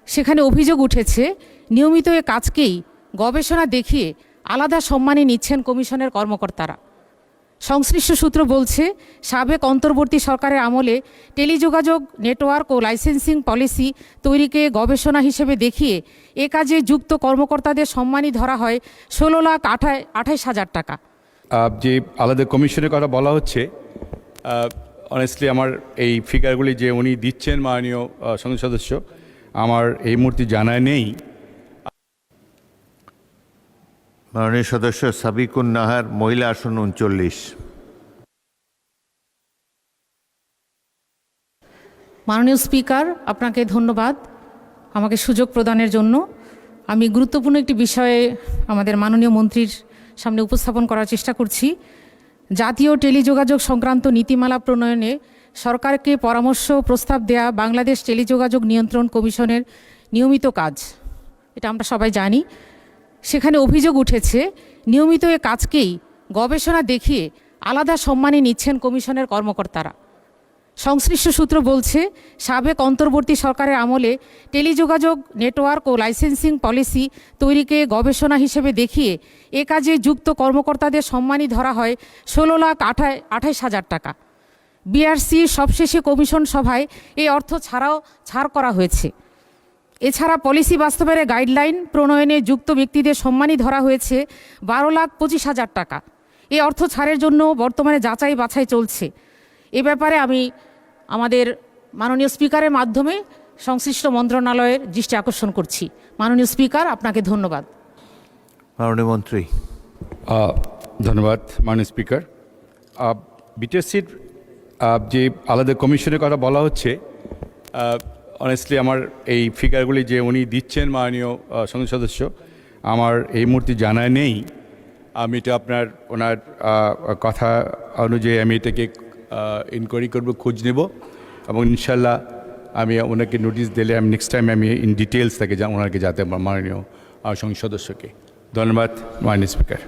সেখানে অভিযোগ উঠেছে নিয়মিত এ কাজকেই গবেষণা দেখিয়ে আলাদা সম্মানে নিচ্ছেন কমিশনের কর্মকর্তারা। সংশ্লিষ্ট সূত্র বলছে, সাবেক অন্তর্বর্তী সরকারের আমলে টেলিযোগাযোগ নেটওয়ার্ক ও লাইসেন্সিং পলিসি তৈরিকে গবেষণা হিসেবে দেখিয়ে এ কাজে যুক্ত কর্মকর্তাদের সম্মানী ধরা হয় 16,28,000 টাকা। যে আলাদা কমিশনের কথা বলা হচ্ছে, অনেস্টলি আমার এই ফিগারগুলি যে উনি দিচ্ছেন মাননীয় সংসদ সদস্য, আমার এই মুহূর্তে জানা নেই। মাননীয় সদস্য সাবিকুন নাহার, মহিলা আসন 39। মাননীয় স্পিকার, আপনাকে ধন্যবাদ আমাকে সুযোগ প্রদানের জন্য। আমি গুরুত্বপূর্ণ একটি বিষয়ে আমাদের মাননীয় মন্ত্রীর সামনে উপস্থাপন করার চেষ্টা করছি। জাতীয় টেলিযোগাযোগ সংক্রান্ত নীতিমালা প্রণয়নে সরকারকে পরামর্শ প্রস্তাব দেয়া বাংলাদেশ টেলিযোগাযোগ নিয়ন্ত্রণ কমিশনের নিয়মিত কাজ, এটা আমরা সবাই জানি। সেখানে অভিযোগ উঠেছে নিয়মিত এ কাজকেই গবেষণা দেখিয়ে আলাদা সম্মানে নিচ্ছেন কমিশনের কর্মকর্তারা। সংশ্লিষ্ট সূত্র বলছে, সাবেক অন্তর্বর্তী সরকারের আমলে টেলিযোগাযোগ নেটওয়ার্ক ও লাইসেন্সিং পলিসি তৈরিকে গবেষণা হিসেবে দেখিয়ে এ কাজে যুক্ত কর্মকর্তাদের সম্মানী ধরা হয় 16,28,000 টাকা। বিআরসি সবশেষে কমিশন সভায় এই অর্থ ছাড় করা হয়েছে। এছাড়া পলিসি বাস্তবায়নের গাইডলাইন প্রণয়নে যুক্ত ব্যক্তিদের সম্মানী ধরা হয়েছে 12,25,000 টাকা। এই অর্থ ছাড়ের জন্য বর্তমানে যাচাই বাছাই চলছে। এ ব্যাপারে আমি আমাদের মাননীয় স্পিকারের মাধ্যমে সংশ্লিষ্ট মন্ত্রণালয়ের দৃষ্টি আকর্ষণ করছি। মাননীয় স্পিকার, আপনাকে ধন্যবাদ। মাননীয় মন্ত্রী। ধন্যবাদ মাননীয় স্পিকার। বিটিএসসির যে আলাদা কমিশনের কথা বলা হচ্ছে, অনেস্টলি আমার এই ফিগারগুলি যে উনি দিচ্ছেন মাননীয় সংসদ সদস্য, আমার এই মুহূর্তে জানা নেই। আমি এটা ওনার কথা অনুযায়ী আমি এটাকে ইনকোয়ারি করব, খোঁজ নেব, এবং ইনশাল্লাহ আমি ওনাকে নোটিশ দিলে আমি নেক্সট টাইম আমি ইন ডিটেলস থেকে ওনাকে যাতে মাননীয় সংসদ সদস্যকে। ধন্যবাদ মাননীয় স্পিকার।